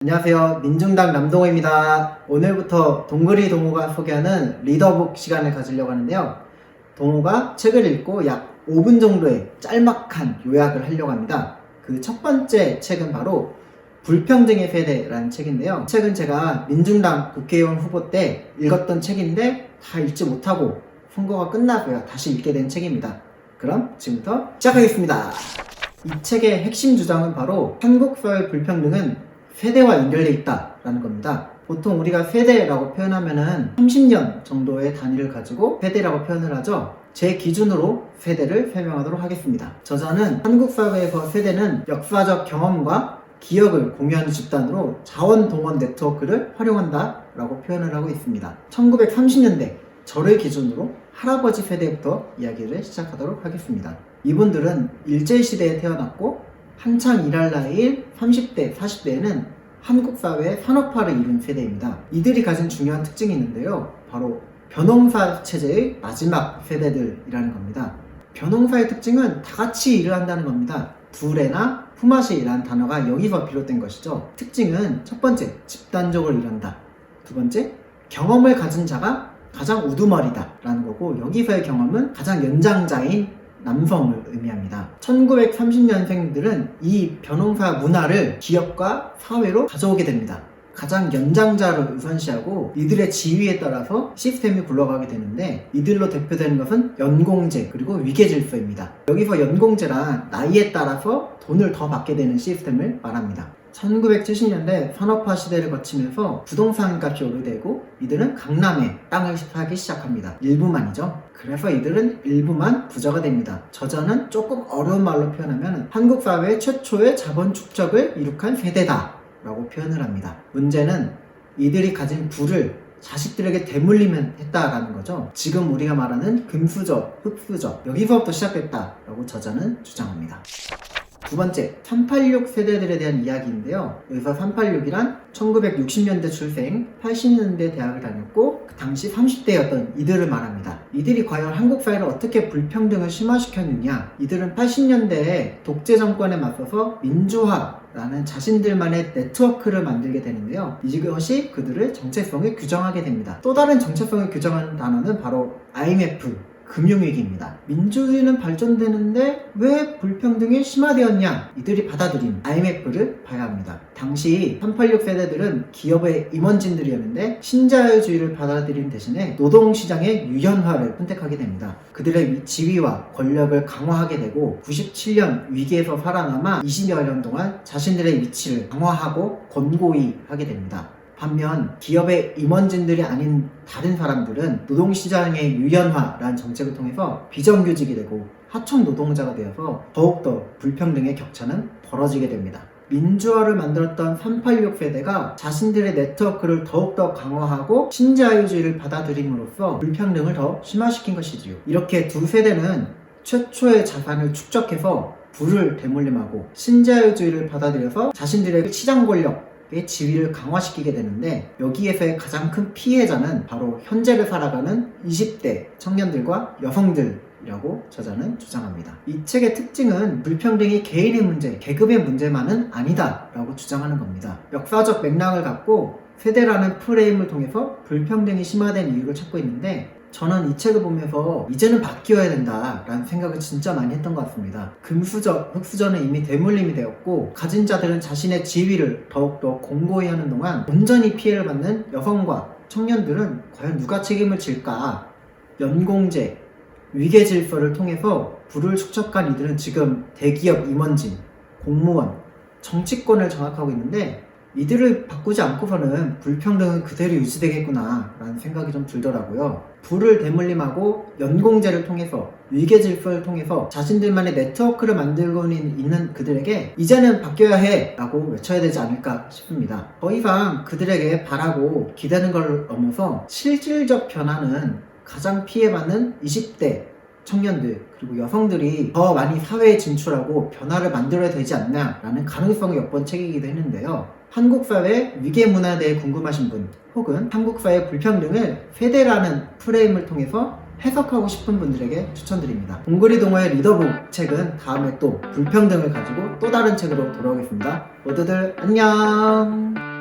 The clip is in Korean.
안녕하세요. 민중당 남동호입니다. 오늘부터 동글이 동호가 소개하는 리더북 시간을 가지려고 하는데요. 동호가 책을 읽고 약 5분 정도의 짤막한 요약을 하려고 합니다. 그 첫 번째 책은 바로 불평등의 세대라는 책인데요. 책은 제가 민중당 국회의원 후보 때 읽었던 책인데 다 읽지 못하고 선거가 끝나고요. 다시 읽게 된 책입니다. 그럼 지금부터 시작하겠습니다. 이 책의 핵심 주장은 바로 한국 사회 불평등은 세대와 연결되어 있다라는 겁니다. 보통 우리가 세대라고 표현하면은 30년 정도의 단위를 가지고 세대라고 표현을 하죠. 제 기준으로 세대를 설명하도록 하겠습니다. 저자는 한국 사회에서 세대는 역사적 경험과 기억을 공유하는 집단으로 자원동원 네트워크를 활용한다 라고 표현을 하고 있습니다. 1930년대 저를 기준으로 할아버지 세대부터 이야기를 시작하도록 하겠습니다. 이분들은 일제시대에 태어났고 한창 일할 나이인 30대, 40대에는 한국 사회의 산업화를 이룬 세대입니다. 이들이 가진 중요한 특징이 있는데요. 바로 벼농사 체제의 마지막 세대들이라는 겁니다. 벼농사의 특징은 다 같이 일을 한다는 겁니다. 두레나 품앗이라는 단어가 여기서 비롯된 것이죠. 특징은 첫 번째, 집단적으로 일한다. 두 번째, 경험을 가진 자가 가장 우두머리다 라는 거고, 여기서의 경험은 가장 연장자인 남성을 의미합니다. 1930년생들은 이 벼농사 문화를 기업과 사회로 가져오게 됩니다. 가장 연장자를 우선시하고 이들의 지위에 따라서 시스템이 굴러가게 되는데, 이들로 대표되는 것은 연공제 그리고 위계질서입니다. 여기서 연공제란 나이에 따라서 돈을 더 받게 되는 시스템을 말합니다. 1970년대 산업화 시대를 거치면서 부동산 값이 오르되고 이들은 강남에 땅을 사기 시작합니다. 일부만이죠. 그래서 이들은 일부만 부자가 됩니다. 저자는 조금 어려운 말로 표현하면 한국 사회의 최초의 자본 축적을 이룩한 세대다 라고 표현을 합니다. 문제는 이들이 가진 부를 자식들에게 되물리면 했다라는 거죠. 지금 우리가 말하는 금수저, 흑수저, 여기서부터 시작했다라고 저자는 주장합니다. 두 번째, 386 세대들에 대한 이야기인데요. 여기서 386이란 1960년대 출생, 80년대 대학을 다녔고 그 당시 30대였던 이들을 말합니다. 이들이 과연 한국 사회를 어떻게 불평등을 심화시켰느냐? 이들은 80년대에 독재 정권에 맞서서 민주화라는 자신들만의 네트워크를 만들게 되는데요. 이것이 그들의 정체성을 규정하게 됩니다. 또 다른 정체성을 규정하는 단어는 바로 IMF, 금융위기입니다. 민주주의는 발전되는데 왜 불평등이 심화되었냐? 이들이 받아들인 IMF를 봐야 합니다. 당시 386 세대들은 기업의 임원진들이었는데 신자유주의를 받아들인 대신에 노동시장의 유연화를 선택하게 됩니다. 그들의 지위와 권력을 강화하게 되고 97년 위기에서 살아남아 20여 년 동안 자신들의 위치를 강화하고 권고히 하게 됩니다. 반면 기업의 임원진들이 아닌 다른 사람들은 노동시장의 유연화라는 정책을 통해서 비정규직이 되고 하청 노동자가 되어서 더욱더 불평등의 격차는 벌어지게 됩니다. 민주화를 만들었던 386 세대가 자신들의 네트워크를 더욱더 강화하고 신자유주의를 받아들임으로써 불평등을 더 심화시킨 것이지요. 이렇게 두 세대는 최초의 자산을 축적해서 부를 대물림하고 신자유주의를 받아들여서 자신들의 시장 권력 의 지위를 강화시키게 되는데, 여기에서의 가장 큰 피해자는 바로 현재를 살아가는 20대 청년들과 여성들이라고 저자는 주장합니다. 이 책의 특징은 불평등이 개인의 문제, 계급의 문제만은 아니다 라고 주장하는 겁니다. 역사적 맥락을 갖고 세대라는 프레임을 통해서 불평등이 심화된 이유를 찾고 있는데, 저는 이 책을 보면서 이제는 바뀌어야 된다라는 생각을 진짜 많이 했던 것 같습니다. 금수저, 흑수저는 이미 대물림이 되었고 가진 자들은 자신의 지위를 더욱더 공고히 하는 동안 온전히 피해를 받는 여성과 청년들은 과연 누가 책임을 질까? 연공제, 위계질서를 통해서 부를 축적한 이들은 지금 대기업 임원진, 공무원, 정치권을 장악하고 있는데, 이들을 바꾸지 않고서는 불평등은 그대로 유지되겠구나 라는 생각이 좀 들더라고요. 부를 대물림하고 연공제를 통해서, 위계질서를 통해서 자신들만의 네트워크를 만들고 있는 그들에게 이제는 바뀌어야 해 라고 외쳐야 되지 않을까 싶습니다. 더 이상 그들에게 바라고 기대는 걸 넘어서 실질적 변화는 가장 피해받는 20대 청년들 그리고 여성들이 더 많이 사회에 진출하고 변화를 만들어야 되지 않나라는 가능성을 엿본 책이기도 했는데요. 한국 사회 위계 문화에 대해 궁금하신 분, 혹은 한국 사회 불평등을 세대라는 프레임을 통해서 해석하고 싶은 분들에게 추천드립니다. 동그리 동호의 리더북 책은 다음에 또 불평등을 가지고 또 다른 책으로 돌아오겠습니다. 모두들 안녕.